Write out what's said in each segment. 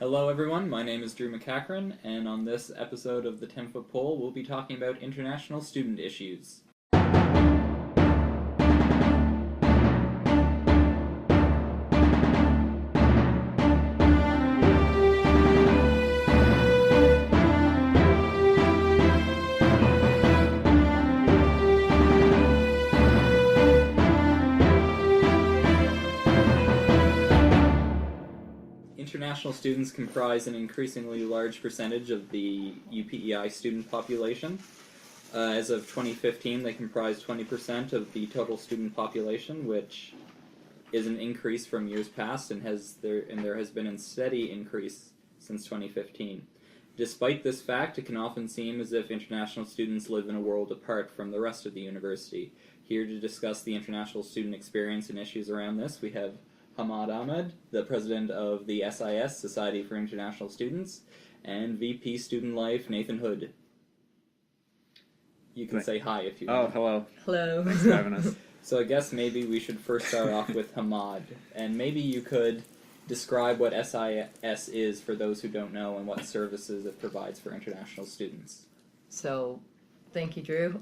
Hello, everyone. My name is Drew McCachran, and on this episode of the 10-Foot Pole, we'll be talking about international student issues. International students comprise an increasingly large percentage of the UPEI student population. As of 2015, they comprise 20% of the total student population, which is an increase from years past, and there has been a steady increase since 2015. Despite this fact, it can often seem as if international students live in a world apart from the rest of the university. Here to discuss the international student experience and issues around this, we have Hamad Ahmed, the president of the SIS, Society for International Students, and VP Student Life, Nathan Hood. You can say hi if you want. Oh, hello. Hello. Thanks for having us. So I guess maybe we should first start off with Hamad, and maybe you could describe what SIS is for those who don't know and what services it provides for international students. So, thank you, Drew.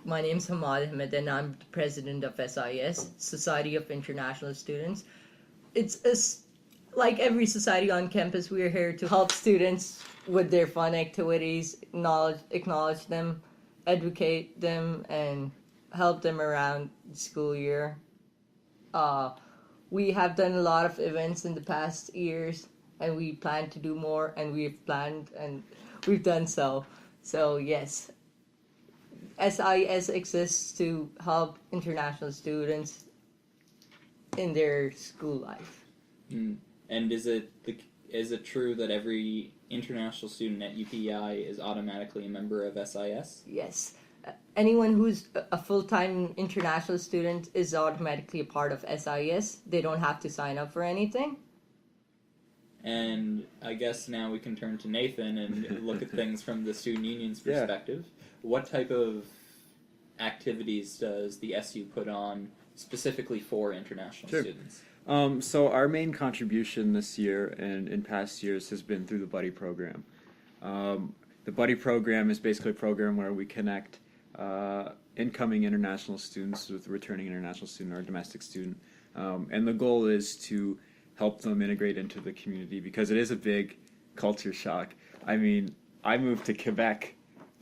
My name's Hamad Ahmed, and I'm the president of SIS, Society of International Students. Like every society on campus, we're here to help students with their fun activities, acknowledge them, educate them, and help them around the school year. We have done a lot of events in the past years, and we plan to do more, and we've planned and we've done so. So, yes, SIS exists to help international students in their school life. And is it true that every international student at UPEI is automatically a member of SIS? Yes. Anyone who's a full-time international student is automatically a part of SIS. They don't have to sign up for anything. And I guess now we can turn to Nathan and look at things from the student union's perspective. What type of activities does the SU put on specifically for international students? So our main contribution this year and in past years has been through the Buddy Program. The Buddy Program is basically a program where we connect incoming international students with a returning international student or a domestic student. And the goal is to help them integrate into the community because it is a big culture shock. I mean, I moved to Quebec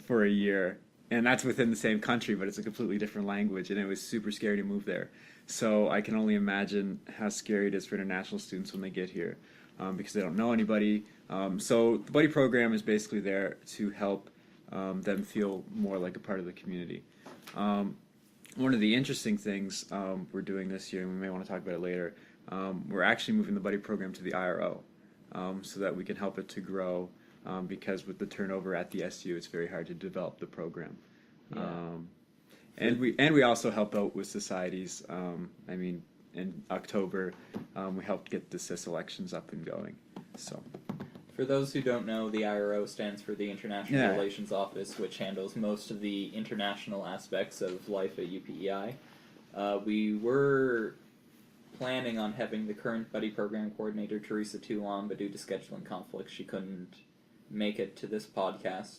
for a year, and that's within the same country, but it's a completely different language, and it was super scary to move there. So I can only imagine how scary it is for international students when they get here because they don't know anybody. So the Buddy Program is basically there to help them feel more like a part of the community. One of the interesting things we're doing this year, and we may want to talk about it later, we're actually moving the Buddy Program to the IRO so that we can help it to grow because with the turnover at the SU, it's very hard to develop the program. Yeah. And we also help out with societies. I mean, in October, we helped get the CIS elections up and going. So, for those who don't know, the IRO stands for the International Relations Office, which handles most of the international aspects of life at UPEI. We were planning on having the current Buddy Program coordinator, Teresa Tu, on, but due to scheduling conflicts, she couldn't make it to this podcast.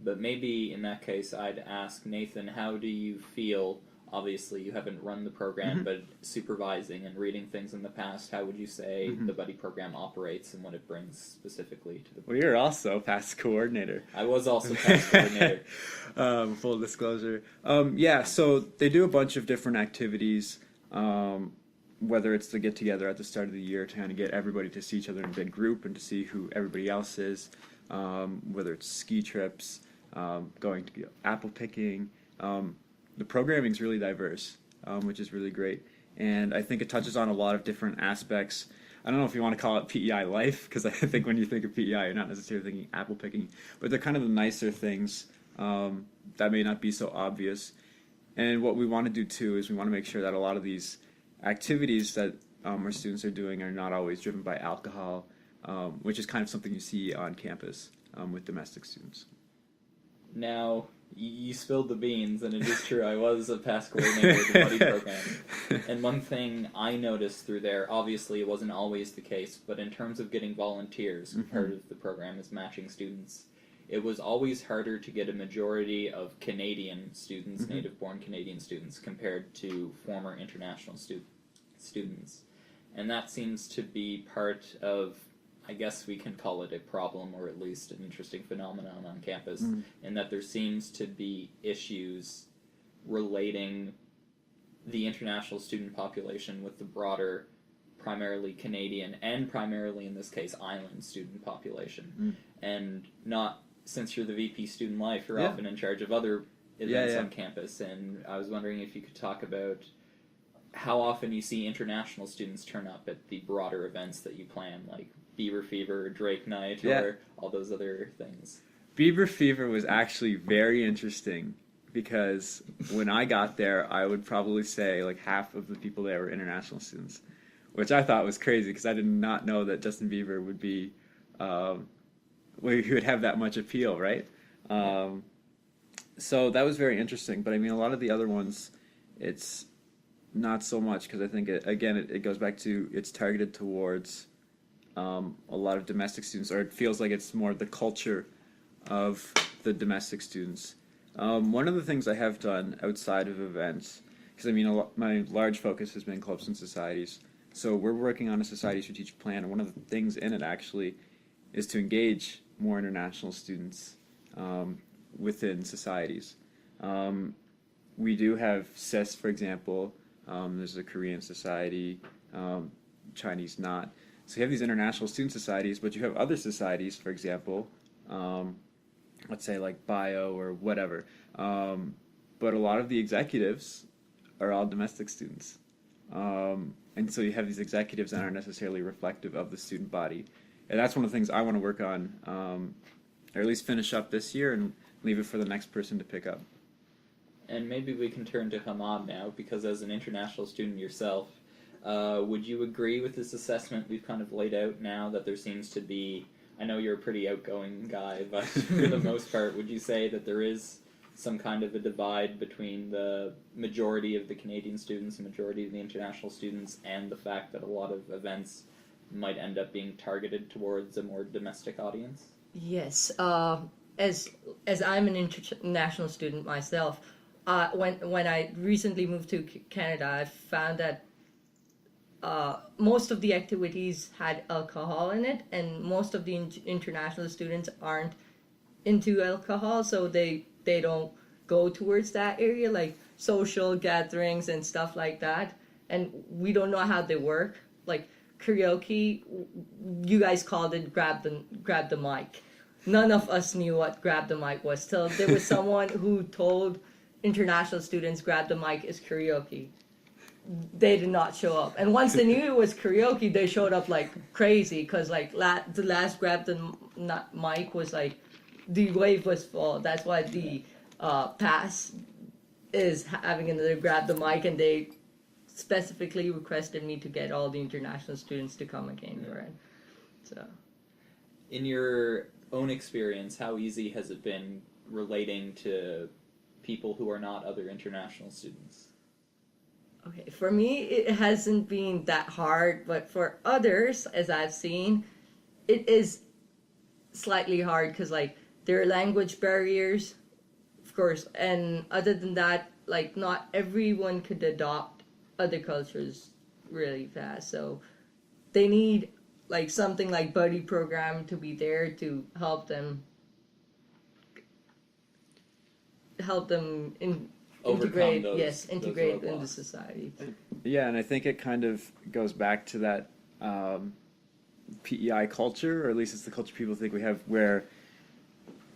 But maybe in that case, I'd ask Nathan, how do you feel? Obviously, you haven't run the program, but supervising and reading things in the past, how would you say the Buddy Program operates and what it brings specifically to the program? Well, you're also past coordinator. I was also past coordinator. Full disclosure. So they do a bunch of different activities, whether it's the get-together at the start of the year to kind of get everybody to see each other in a big group and to see who everybody else is, whether it's ski trips, going to apple picking. The programming is really diverse, which is really great. And I think it touches on a lot of different aspects. I don't know if you want to call it PEI life, because I think when you think of PEI, you're not necessarily thinking apple picking. But they're kind of the nicer things that may not be so obvious. And what we want to do, too, is we want to make sure that a lot of these activities that our students are doing are not always driven by alcohol, which is kind of something you see on campus with domestic students. Now, You spilled the beans, and it is true. I was a past coordinator of the buddy program. And one thing I noticed through there, obviously it wasn't always the case, but in terms of getting volunteers, part of the program is matching students. It was always harder to get a majority of Canadian students, native-born Canadian students, compared to former international students. And that seems to be part of, I guess we can call it a problem, or at least an interesting phenomenon on campus, in that there seems to be issues relating the international student population with the broader, primarily Canadian, and primarily in this case, island student population. And not, since you're the VP Student Life, you're often in charge of other events on campus, and I was wondering if you could talk about how often you see international students turn up at the broader events that you plan, like Beaver Fever, Drake Night, or all those other things. Beaver Fever was actually very interesting because when I got there, I would probably say like half of the people there were international students, which I thought was crazy because I did not know that Justin Bieber would be, he would have that much appeal, right? So that was very interesting. But I mean, a lot of the other ones, it's not so much because I think it goes back to it's targeted towards a lot of domestic students, or it feels like it's more the culture of the domestic students. One of the things I have done outside of events, because I mean my large focus has been clubs and societies, so we're working on a society strategic plan, and one of the things in it actually is to engage more international students within societies. We do have CIS, for example. There's a Korean society, Chinese not. So you have these international student societies, but you have other societies, for example, let's say like bio or whatever. But a lot of the executives are all domestic students. And so you have these executives that aren't necessarily reflective of the student body. And that's one of the things I want to work on, or at least finish up this year and leave it for the next person to pick up. And maybe we can turn to Hamad now, because as an international student yourself, would you agree with this assessment we've kind of laid out now, that there seems to be, I know you're a pretty outgoing guy, but for the most part, would you say that there is some kind of a divide between the majority of the Canadian students and majority of the international students, and the fact that a lot of events might end up being targeted towards a more domestic audience? Yes. As I'm an international student myself, when I recently moved to Canada, I found that most of the activities had alcohol in it, and most of the international students aren't into alcohol, so they don't go towards that area, like social gatherings and stuff like that. And we don't know how they work. Like karaoke, you guys called it grab the mic. None of us knew what grab the mic was till there was someone who told international students grab the mic is karaoke. They did not show up, and once they knew it was karaoke, they showed up like crazy, because like the last grab the mic was like the wave was full. That's why the pass is having another grab the mic, and they specifically requested me to get all the international students to come again for it. So, in your own experience, how easy has it been relating to people who are not other international students? okay, for me, it hasn't been that hard, but for others, as I've seen, it is slightly hard, because like there are language barriers, of course, and other than that, like not everyone could adopt other cultures really fast, so they need like something like buddy program to be there to help them integrate those into society. Yeah, and I think it kind of goes back to that PEI culture, or at least it's the culture people think we have, where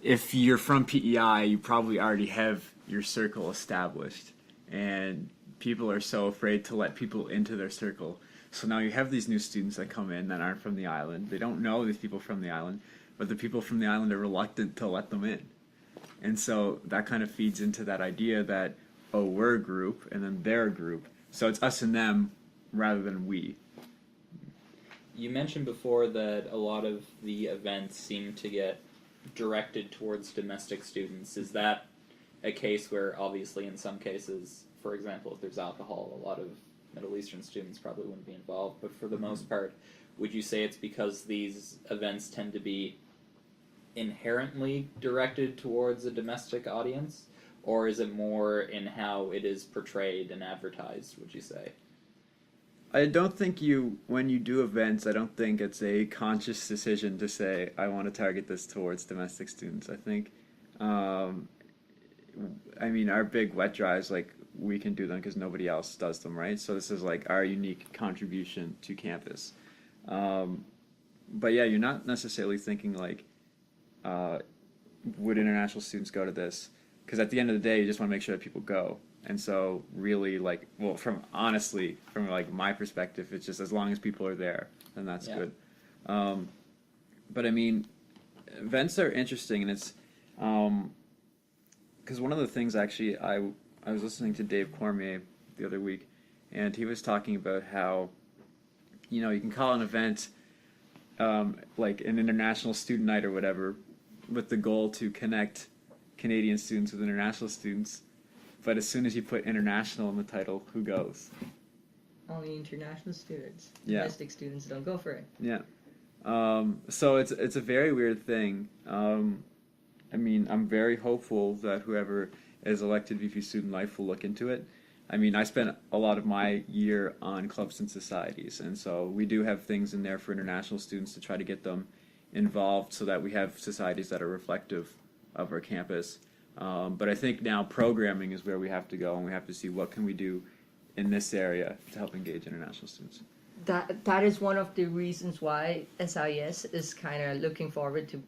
if you're from PEI, you probably already have your circle established, and people are so afraid to let people into their circle. So now you have these new students that come in that aren't from the island. They don't know these people from the island, but the people from the island are reluctant to let them in. And so that kind of feeds into that idea that, oh, we're a group, and then they're a group. So it's us and them rather than we. You mentioned before that a lot of the events seem to get directed towards domestic students. Is that a case where obviously in some cases, for example, if there's alcohol, a lot of Middle Eastern students probably wouldn't be involved. But for the most part, would you say it's because these events tend to be inherently directed towards a domestic audience, or is it more in how it is portrayed and advertised, would you say? I don't think when you do events, I don't think it's a conscious decision to say, I want to target this towards domestic students. I think, I mean, our big wet drives, like, we can do them because nobody else does them, right? So this is like our unique contribution to campus. But yeah, you're not necessarily thinking like, would international students go to this? Because at the end of the day, you just want to make sure that people go. And so really like, well, from like my perspective, it's just as long as people are there, then that's good. But I mean, events are interesting, and it's, because one of the things actually, I was listening to Dave Cormier the other week, and he was talking about how, you know, you can call an event like an international student night or whatever, with the goal to connect Canadian students with international students. But as soon as you put international in the title, who goes? Only international students. Yeah. Domestic students don't go for it. Yeah. So it's a very weird thing. I mean, I'm very hopeful that whoever is elected VP Student Life will look into it. I mean, I spent a lot of my year on clubs and societies, and so we do have things in there for international students to try to get them involved so that we have societies that are reflective of our campus. But I think now programming is where we have to go, and we have to see what can we do in this area to help engage international students. That is one of the reasons why SIS is kind of looking forward to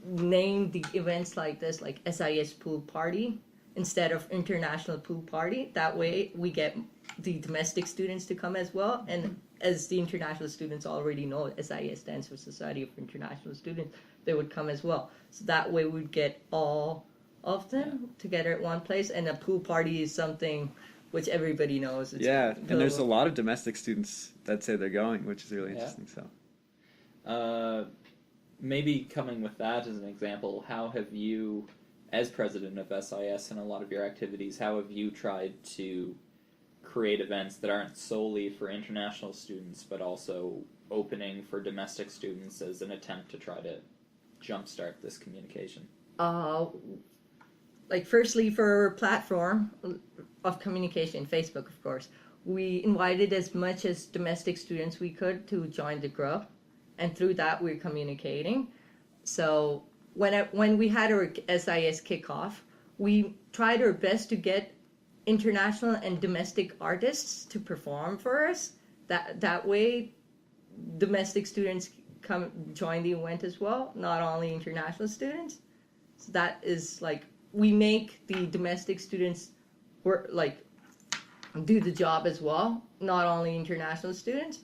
name the events like this, like SIS Pool Party instead of International Pool Party. That way we get the domestic students to come as well, and as the international students already know, SIS stands for Society of International Students, they would come as well. So that way we'd get all of them together at one place, and a pool party is something which everybody knows. It's and there's a lot of domestic students that say they're going, which is really interesting. So, maybe coming with that as an example, how have you, as president of SIS and a lot of your activities, how have you tried to create events that aren't solely for international students, but also opening for domestic students as an attempt to try to jumpstart this communication? Like firstly, for our platform of communication, Facebook, of course, we invited as much as domestic students we could to join the group, and through that we're communicating. So when we had our SIS kickoff, we tried our best to get international and domestic artists to perform for us. That way, domestic students come join the event as well, not only international students. So that is like, we make the domestic students work, like do the job as well, not only international students.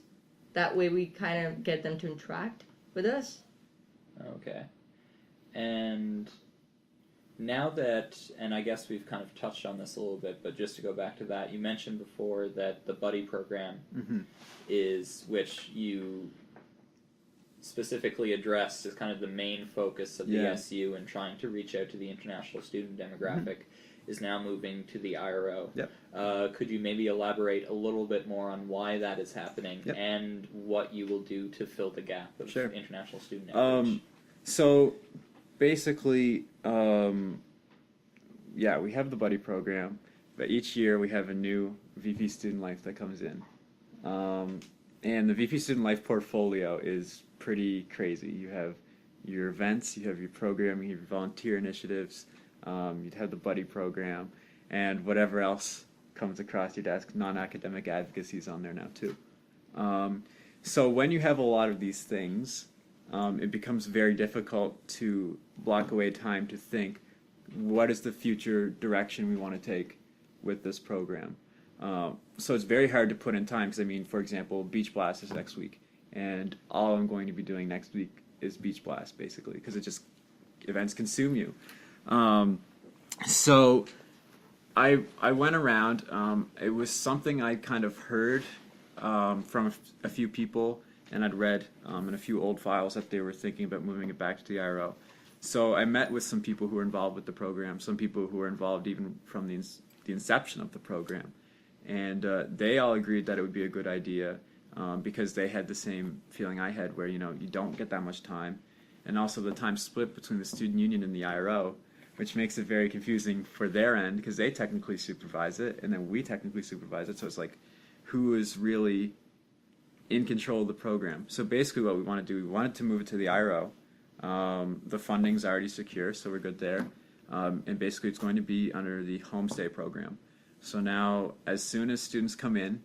That way we kind of get them to interact with us. Okay. And now that, and I guess we've kind of touched on this a little bit, but just to go back to that, you mentioned before that the buddy program is, which you specifically addressed as kind of the main focus of the SU and trying to reach out to the international student demographic, is now moving to the IRO. Could you maybe elaborate a little bit more on why that is happening and what you will do to fill the gap of international student outreach? So basically, we have the buddy program, but each year we have a new VP Student Life that comes in. And the VP Student Life portfolio is pretty crazy. You have your events, you have your programming, you have your volunteer initiatives, you'd have the buddy program, and whatever else comes across your desk. Non-academic advocacy is on there now too. So when you have a lot of these things, it becomes very difficult to block away time to think, what is the future direction we want to take with this program? So it's very hard to put in time, because I mean, for example, Beach Blast is next week, and all I'm going to be doing next week is Beach Blast, basically, because events consume you. So I went around, it was something I kind of heard from a few people, and I'd read in a few old files that they were thinking about moving it back to the IRO. So I met with some people who were involved with the program, some people who were involved even from the inception of the program, and they all agreed that it would be a good idea because they had the same feeling I had, where you don't get that much time, and also the time split between the student union and the IRO, which makes it very confusing for their end because they technically supervise it, and then we technically supervise it. So it's like, who is really in control of the program? So basically, what we want to do, we wanted to move it to the IRO. The funding's already secure, so we're good there. And basically, it's going to be under the homestay program. So now, as soon as students come in,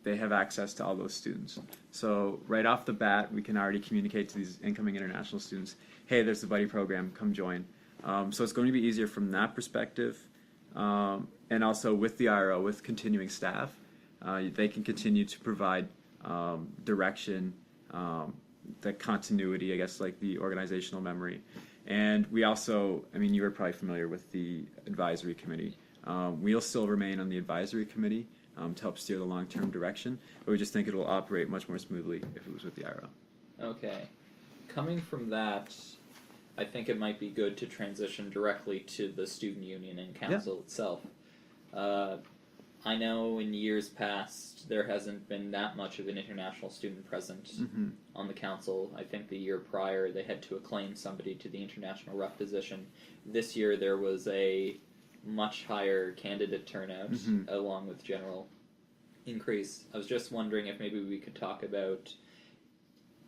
they have access to all those students. So right off the bat, we can already communicate to these incoming international students, hey, there's the buddy program, come join. So it's going to be easier from that perspective. And also with the IRO, with continuing staff, they can continue to provide direction, the continuity, I guess, like the organizational memory. And we also, I mean, you are probably familiar with the advisory committee. We'll still remain on the advisory committee to help steer the long-term direction, but we just think it will operate much more smoothly if it was with the IRO. Okay. Coming from that, I think it might be good to transition directly to the student union and council itself. I know in years past there hasn't been that much of an international student present on the council. I think the year prior they had to acclaim somebody to the international rep position. This year there was a much higher candidate turnout along with general increase. I was just wondering if maybe we could talk about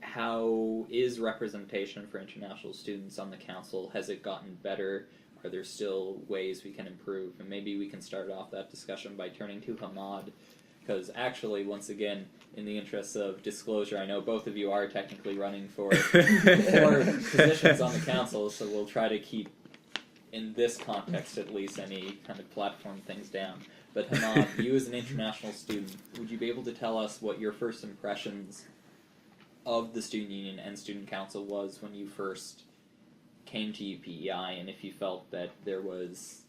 how is representation for international students on the council? Has it gotten better? Are there still ways we can improve? And maybe we can start off that discussion by turning to Hamad, because actually, once again, in the interests of disclosure, I know both of you are technically running for positions on the council, so we'll try to keep, in this context at least, any kind of platform things down. But Hamad, you as an international student, would you be able to tell us what your first impressions of the student union and student council was when you first came to UPEI, and if you felt that there was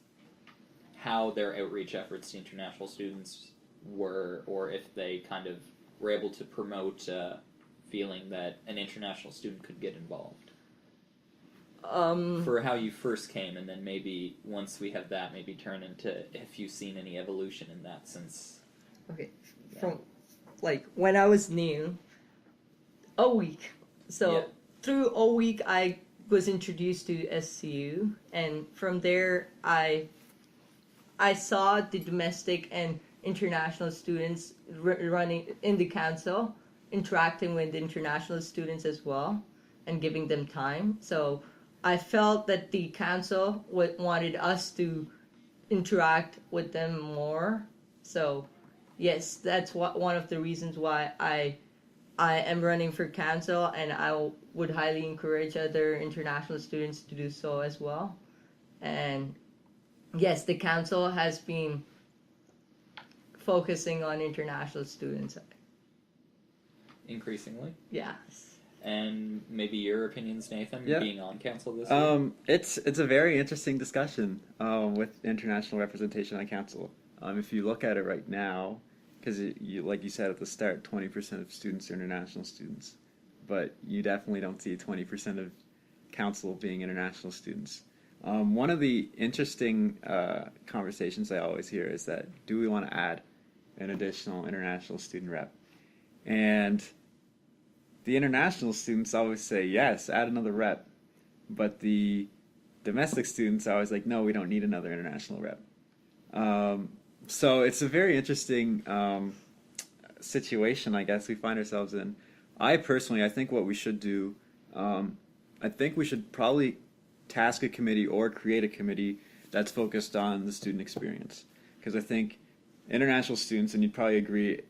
how their outreach efforts to international students were, or if they kind of were able to promote feeling that an international student could get involved? For how you first came, and then maybe once we have that, maybe turn into if you've seen any evolution in that since. Okay, from like when I was new, a week. So through a week, I was introduced to SCU, and from there, I saw the domestic and international students running in the council, interacting with international students as well, and giving them time. So I felt that the council wanted us to interact with them more. So yes, that's one of the reasons why I am running for council, and I would highly encourage other international students to do so as well. And yes, the council has been focusing on international students. Increasingly? Yes. And maybe your opinions, Nathan, being on council this year? It's a very interesting discussion with international representation on council. If you look at it right now, because you, like you said at the start, 20% of students are international students, but you definitely don't see 20% of council being international students. One of the interesting conversations I always hear is that, do we want to add an additional international student rep? And the international students always say, yes, add another rep. But the domestic students are always like, no, we don't need another international rep. So it's a very interesting situation, I guess, we find ourselves in. I think what we should do, I think we should probably task a committee or create a committee that's focused on the student experience. Because I think international students, and you'd probably agree,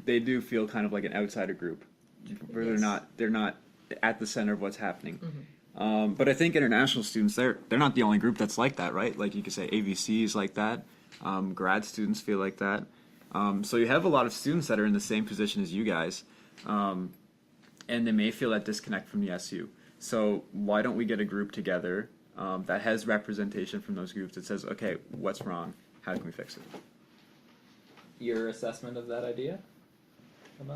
they do feel kind of like an outsider group, where they're not at the center of what's happening. But I think international students, they're not the only group that's like that, right? Like you could say AVC is like that. Grad students feel like that. So you have a lot of students that are in the same position as you guys, and they may feel that disconnect from the SU. So why don't we get a group together that has representation from those groups that says, okay, what's wrong? How can we fix it? Your assessment of that idea?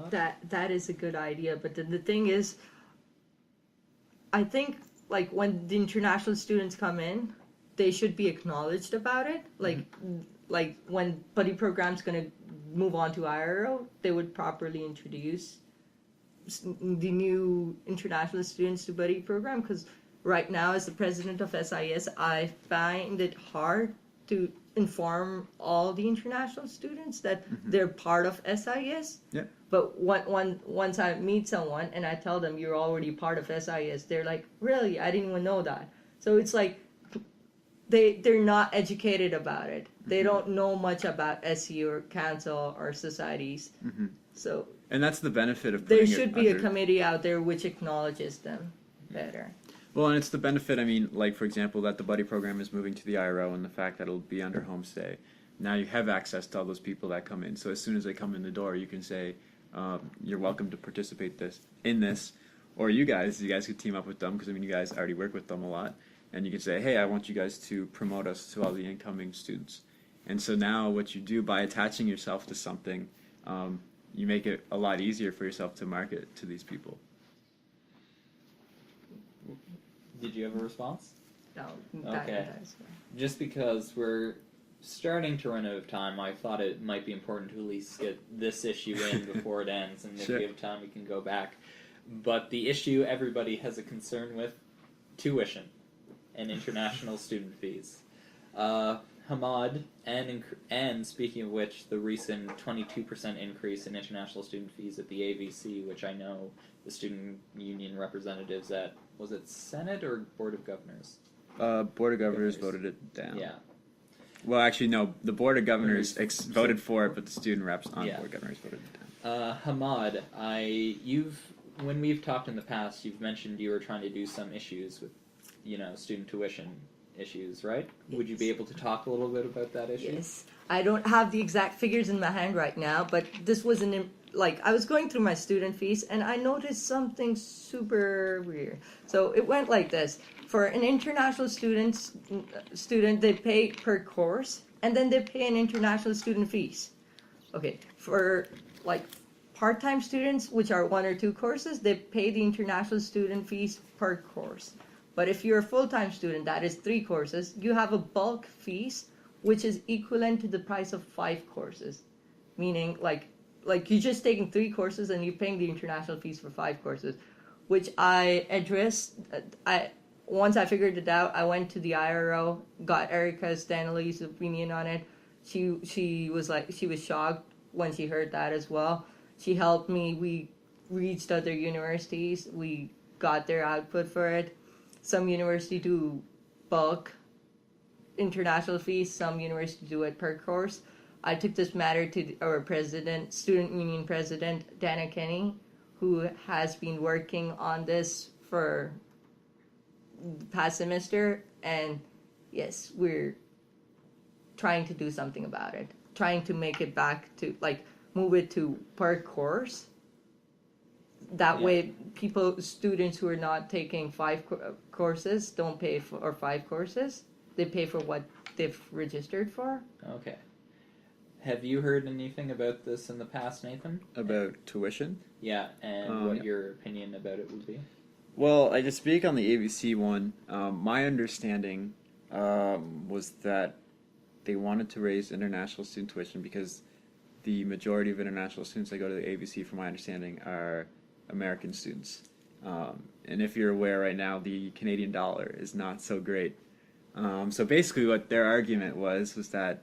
That is a good idea, but the thing is, I think like when the international students come in, they should be acknowledged about it. Like when buddy program's gonna move on to IRO, they would properly introduce the new international students to buddy program, because right now, as the president of SIS, I find it hard to inform all the international students that they're part of SIS. Yeah. But once I meet someone and I tell them you're already part of SIS, they're like, really? I didn't even know that. So it's like they're not educated about it. They don't know much about SU or council or societies. So And that's the benefit of there putting should it be a under- committee out there which acknowledges them better. Well, and it's the benefit, I mean, like, for example, that the buddy program is moving to the IRO and the fact that it'll be under homestay. Now you have access to all those people that come in. So as soon as they come in the door, you can say, you're welcome to participate in this. Or you guys could team up with them, because, I mean, you guys already work with them a lot. And you can say, hey, I want you guys to promote us to all the incoming students. And so now what you do by attaching yourself to something, you make it a lot easier for yourself to market to these people. Did you have a response? No, Okay. Just because we're starting to run out of time, I thought it might be important to at least get this issue in before it ends, and if Sure. we have time, we can go back. But the issue everybody has a concern with, tuition and international student fees. Hamad, and speaking of which, the recent 22% increase in international student fees at the AVC, which I know the student union representatives at, was it Senate or Board of Governors? Board of Governors voted it down. Yeah. Well, actually, no. The Board of Governors voted for it, but the student reps on Yeah. Board of Governors voted it down. Hamad, when we've talked in the past, you've mentioned you were trying to do some issues with, student tuition issues, right? Would you be able to talk a little bit about that issue? Yes. I don't have the exact figures in my hand right now, but this was I was going through my student fees and I noticed something super weird. So it went like this. For an international student, they pay per course, and then they pay an international student fees. Okay, for part-time students, which are 1 or 2 courses, they pay the international student fees per course. But if you're a full-time student, that is 3 courses, you have a bulk fees, which is equivalent to the price of 5 courses. Meaning, like you're just taking 3 courses and you're paying the international fees for 5 courses, which I addressed. Once I figured it out, I went to the IRO, got Erica Stanley's opinion on it. She was shocked when she heard that as well. She helped me. We reached other universities. We got their output for it. Some universities do bulk international fees. Some universities do it per course. I took this matter to our student union president, Dana Kenny, who has been working on this for the past semester, and yes, we're trying to do something about it. Trying to make it back to, move it to per course. That way, students who are not taking 5 courses don't pay for 5 courses. They pay for what they've registered for. Okay. Have you heard anything about this in the past, Nathan? About tuition? Yeah, and what your opinion about it would be? Well, I just speak on the ABC one. My understanding was that they wanted to raise international student tuition because the majority of international students that go to the ABC, from my understanding, are American students. And if you're aware right now, the Canadian dollar is not so great. So basically what their argument was that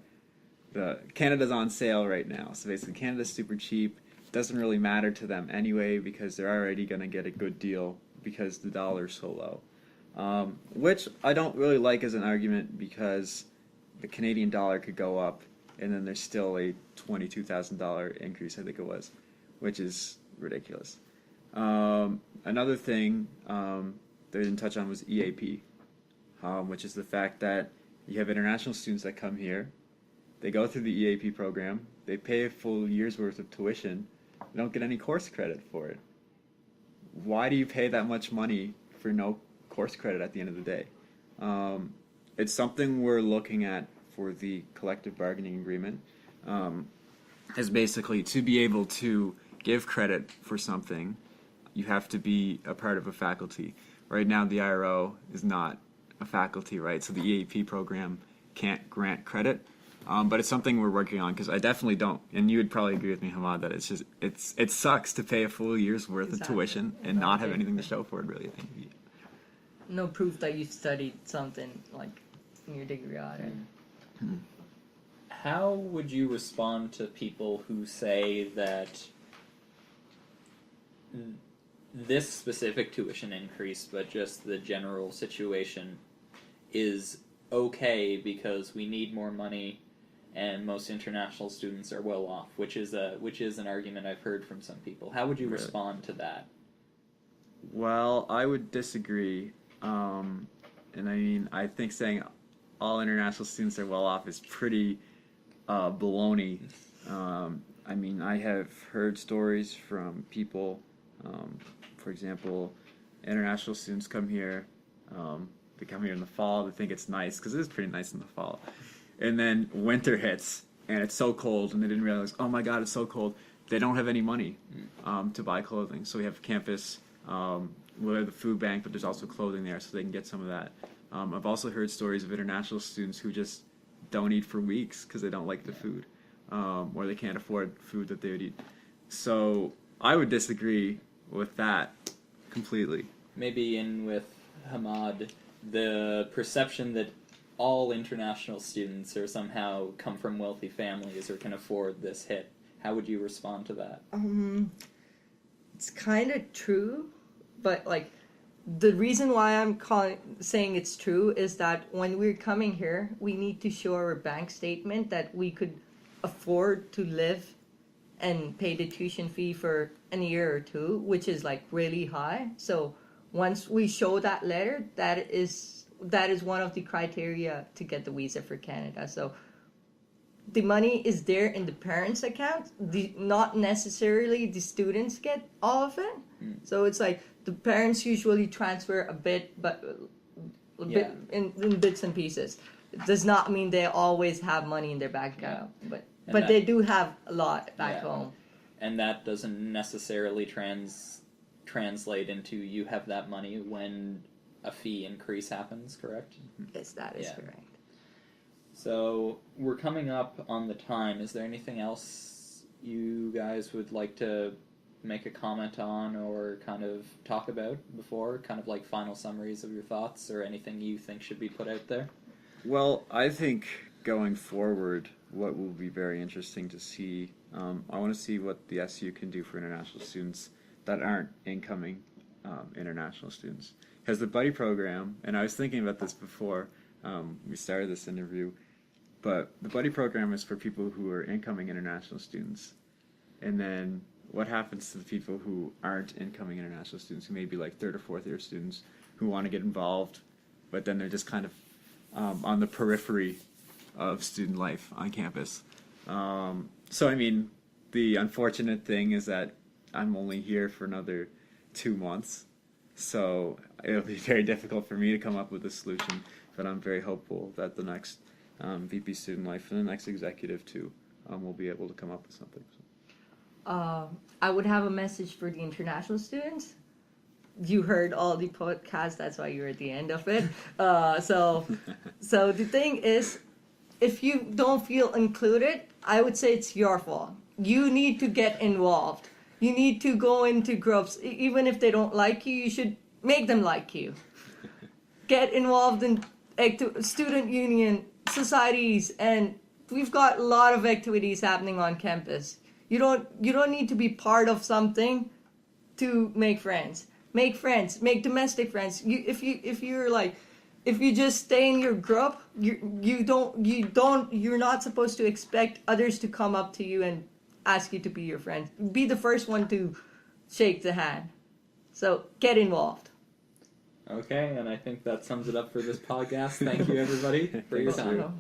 Canada's on sale right now. So basically Canada's super cheap. Doesn't really matter to them anyway because they're already going to get a good deal because the dollar's so low. Which I don't really like as an argument because the Canadian dollar could go up and then there's still a $22,000 increase, I think it was, which is ridiculous. Another thing they didn't touch on was EAP, which is the fact that you have international students that come here, they go through the EAP program, they pay a full year's worth of tuition, they don't get any course credit for it. Why do you pay that much money for no course credit at the end of the day? It's something we're looking at for the collective bargaining agreement, is basically to be able to give credit for something, you have to be a part of a faculty. right now the IRO is not a faculty, right? So the EAP program can't grant credit. But it's something we're working on, because I definitely don't, and you would probably agree with me, Hamad, that it sucks to pay a full year's worth of tuition and not have anything to show for it, really. I think. No proof that you studied something like in your degree audit. How would you respond to people who say that this specific tuition increase, but just the general situation, is okay because we need more money and most international students are well off, which is an argument I've heard from some people. How would you Really? respond to that? Well, I would disagree. And I mean, I think saying all international students are well off is pretty baloney. I mean, I have heard stories from people, for example, international students come here, they come here in the fall, they think it's nice, because it is pretty nice in the fall. And then winter hits, and it's so cold, and they didn't realize, oh my god, it's so cold. They don't have any money to buy clothing. So we have campus, we have the food bank, but there's also clothing there, so they can get some of that. I've also heard stories of international students who just don't eat for weeks because they don't like the food, or they can't afford food that they would eat. So I would disagree with that completely. Maybe in with Hamad, the perception that all international students are somehow come from wealthy families or can afford this hit. How would you respond to that? It's kind of true, but like the reason why I'm saying it's true is that when we're coming here, we need to show our bank statement that we could afford to live and pay the tuition fee for a year or two, which is like really high. So once we show that letter, that is one of the criteria to get the visa for Canada. So the money is there in the parents' account. Not necessarily the students get all of it. So it's like the parents usually transfer a bit, but a bit in bits and pieces. It does not mean they always have money in their bank account, but they do have a lot back home. And that doesn't necessarily translate into you have that money when a fee increase happens, correct? Yes, that is correct. So we're coming up on the time. Is there anything else you guys would like to make a comment on or kind of talk about before? Kind of like final summaries of your thoughts or anything you think should be put out there? Well, I think going forward, what will be very interesting to see, I want to see what the SU can do for international students that aren't incoming international students. Because the buddy program, and I was thinking about this before we started this interview, but the buddy program is for people who are incoming international students. And then what happens to the people who aren't incoming international students, who may be like third or fourth year students, who want to get involved, but then they're just kind of on the periphery of student life on campus. So, I mean, the unfortunate thing is that I'm only here for another 2 months. So it'll be very difficult for me to come up with a solution, but I'm very hopeful that the next VP Student Life and the next executive too will be able to come up with something. I would have a message for the international students. You heard all the podcasts, that's why you're at the end of it. So the thing is, if you don't feel included, I would say it's your fault. You need to get involved. You need to go into groups. Even if they don't like you, you should make them like you. Get involved in student union, societies, and we've got a lot of activities happening on campus. You don't need to be part of something to make friends. Make friends. Make domestic friends. If you just stay in your group, you're not supposed to expect others to come up to you and ask you to be your friend. Be the first one to shake the hand. So get involved. Okay, and I think that sums it up for this podcast. Thank you, everybody, for your time.